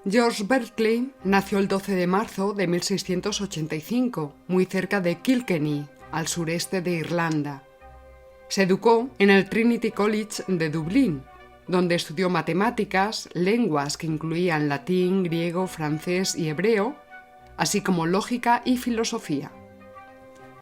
George Berkeley nació el 12 de marzo de 1685, muy cerca de Kilkenny, al sureste de Irlanda. Se educó en el Trinity College de Dublín, donde estudió matemáticas, lenguas que incluían latín, griego, francés y hebreo, así como lógica y filosofía.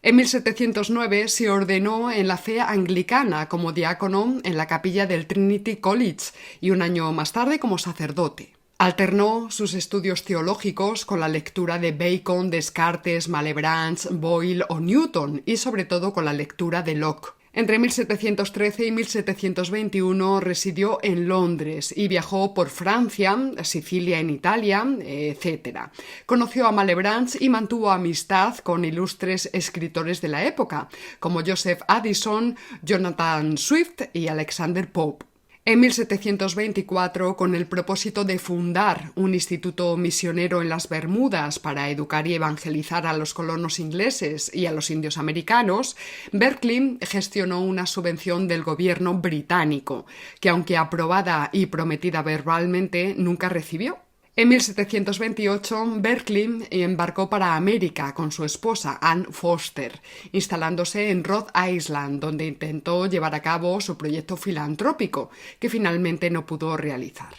En 1709 se ordenó en la fe anglicana como diácono en la capilla del Trinity College y un año más tarde como sacerdote. Alternó sus estudios teológicos con la lectura de Bacon, Descartes, Malebranche, Boyle o Newton y sobre todo con la lectura de Locke. Entre 1713 y 1721 residió en Londres y viajó por Francia, Sicilia en Italia, etc. Conoció a Malebranche y mantuvo amistad con ilustres escritores de la época, como Joseph Addison, Jonathan Swift y Alexander Pope. En 1724, con el propósito de fundar un instituto misionero en las Bermudas para educar y evangelizar a los colonos ingleses y a los indios americanos, Berkeley gestionó una subvención del gobierno británico, que aunque aprobada y prometida verbalmente, nunca recibió. En 1728, Berkeley embarcó para América con su esposa, Anne Foster, instalándose en Rhode Island, donde intentó llevar a cabo su proyecto filantrópico, que finalmente no pudo realizar.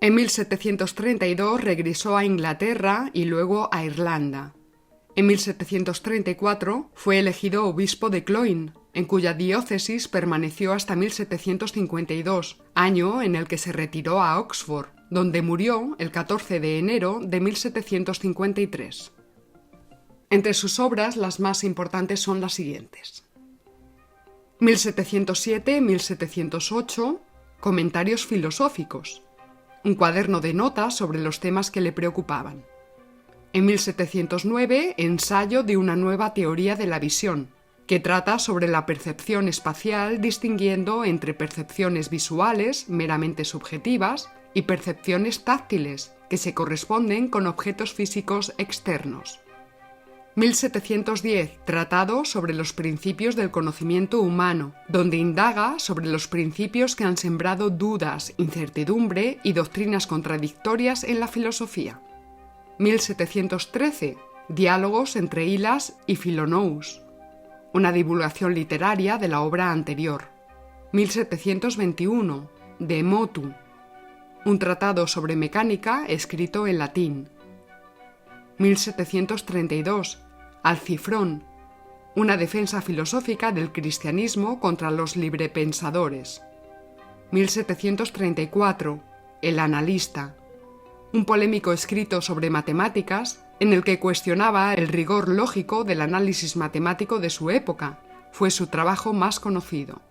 En 1732 regresó a Inglaterra y luego a Irlanda. En 1734 fue elegido obispo de Cloyne, en cuya diócesis permaneció hasta 1752, año en el que se retiró a Oxford, donde murió el 14 de enero de 1753. Entre sus obras, las más importantes son las siguientes: 1707-1708, Comentarios filosóficos, un cuaderno de notas sobre los temas que le preocupaban. En 1709, Ensayo de una nueva teoría de la visión, que trata sobre la percepción espacial distinguiendo entre percepciones visuales, meramente subjetivas, y percepciones táctiles, que se corresponden con objetos físicos externos. 1710, Tratado sobre los principios del conocimiento humano, donde indaga sobre los principios que han sembrado dudas, incertidumbre y doctrinas contradictorias en la filosofía. 1713, Diálogos entre Hylas y Philonous, una divulgación literaria de la obra anterior. 1721, De Motu, un tratado sobre mecánica escrito en latín. 1732, Alcifrón, una defensa filosófica del cristianismo contra los librepensadores. 1734, El analista, un polémico escrito sobre matemáticas en el que cuestionaba el rigor lógico del análisis matemático de su época. Fue su trabajo más conocido.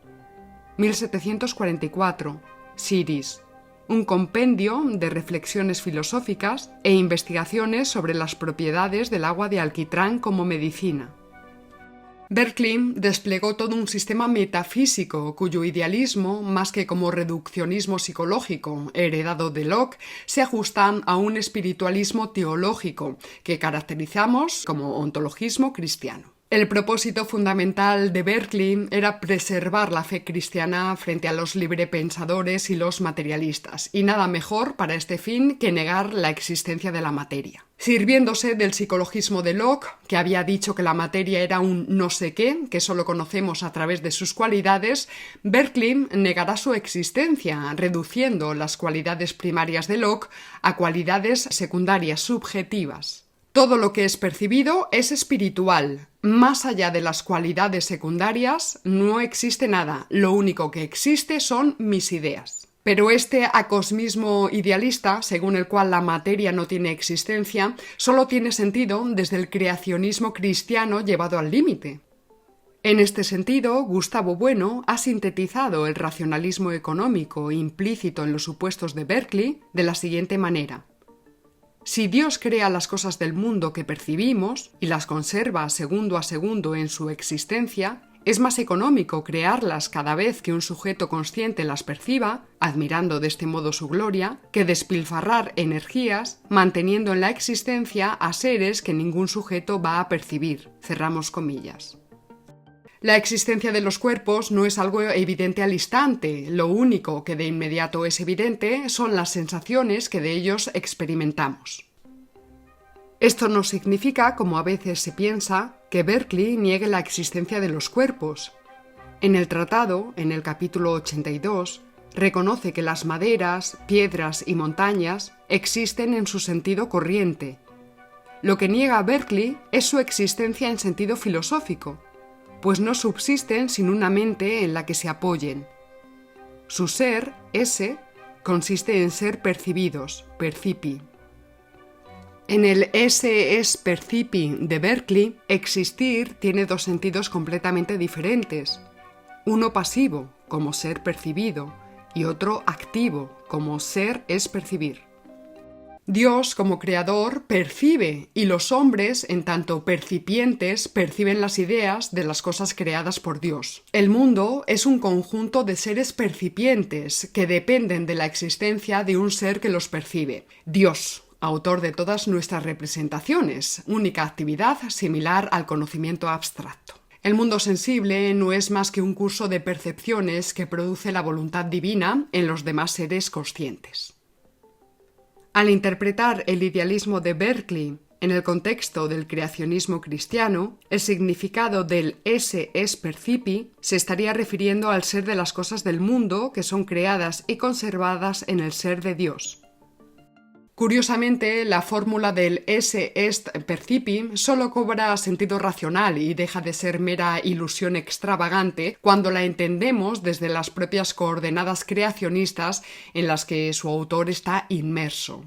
1744, Siris, un compendio de reflexiones filosóficas e investigaciones sobre las propiedades del agua de alquitrán como medicina. Berkeley desplegó todo un sistema metafísico cuyo idealismo, más que como reduccionismo psicológico heredado de Locke, se ajusta a un espiritualismo teológico que caracterizamos como ontologismo cristiano. El propósito fundamental de Berkeley era preservar la fe cristiana frente a los librepensadores y los materialistas, y nada mejor para este fin que negar la existencia de la materia. Sirviéndose del psicologismo de Locke, que había dicho que la materia era un no sé qué, que solo conocemos a través de sus cualidades, Berkeley negará su existencia, reduciendo las cualidades primarias de Locke a cualidades secundarias subjetivas. Todo lo que es percibido es espiritual. Más allá de las cualidades secundarias, no existe nada. Lo único que existe son mis ideas. Pero este acosmismo idealista, según el cual la materia no tiene existencia, solo tiene sentido desde el creacionismo cristiano llevado al límite. En este sentido, Gustavo Bueno ha sintetizado el racionalismo económico implícito en los supuestos de Berkeley de la siguiente manera: si Dios crea las cosas del mundo que percibimos y las conserva segundo a segundo en su existencia, es más económico crearlas cada vez que un sujeto consciente las perciba, admirando de este modo su gloria, que despilfarrar energías manteniendo en la existencia a seres que ningún sujeto va a percibir. Cerramos comillas. La existencia de los cuerpos no es algo evidente al instante, lo único que de inmediato es evidente son las sensaciones que de ellos experimentamos. Esto no significa, como a veces se piensa, que Berkeley niegue la existencia de los cuerpos. En el tratado, en el capítulo 82, reconoce que las maderas, piedras y montañas existen en su sentido corriente. Lo que niega Berkeley es su existencia en sentido filosófico, pues no subsisten sin una mente en la que se apoyen. Su ser, ese, consiste en ser percibidos, percipi. En el esse es percipi de Berkeley, existir tiene dos sentidos completamente diferentes. Uno pasivo, como ser percibido, y otro activo, como ser es percibir. Dios, como creador, percibe, y los hombres, en tanto percipientes, perciben las ideas de las cosas creadas por Dios. El mundo es un conjunto de seres percipientes que dependen de la existencia de un ser que los percibe. Dios, autor de todas nuestras representaciones, única actividad similar al conocimiento abstracto. El mundo sensible no es más que un curso de percepciones que produce la voluntad divina en los demás seres conscientes. Al interpretar el idealismo de Berkeley en el contexto del creacionismo cristiano, el significado del esse es percipi se estaría refiriendo al ser de las cosas del mundo que son creadas y conservadas en el ser de Dios. Curiosamente, la fórmula del esse est percipi solo cobra sentido racional y deja de ser mera ilusión extravagante cuando la entendemos desde las propias coordenadas creacionistas en las que su autor está inmerso.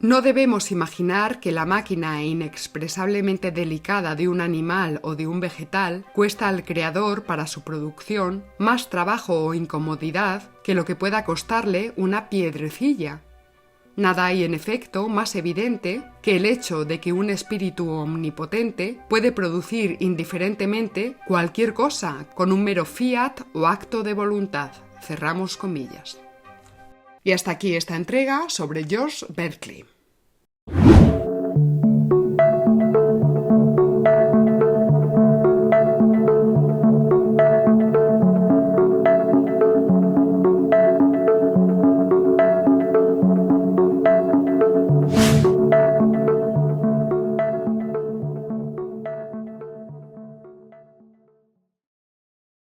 No debemos imaginar que la máquina inexpresablemente delicada de un animal o de un vegetal cuesta al creador para su producción más trabajo o incomodidad que lo que pueda costarle una piedrecilla. Nada hay, en efecto, más evidente que el hecho de que un espíritu omnipotente puede producir indiferentemente cualquier cosa con un mero fiat o acto de voluntad. Cerramos comillas. Y hasta aquí esta entrega sobre George Berkeley.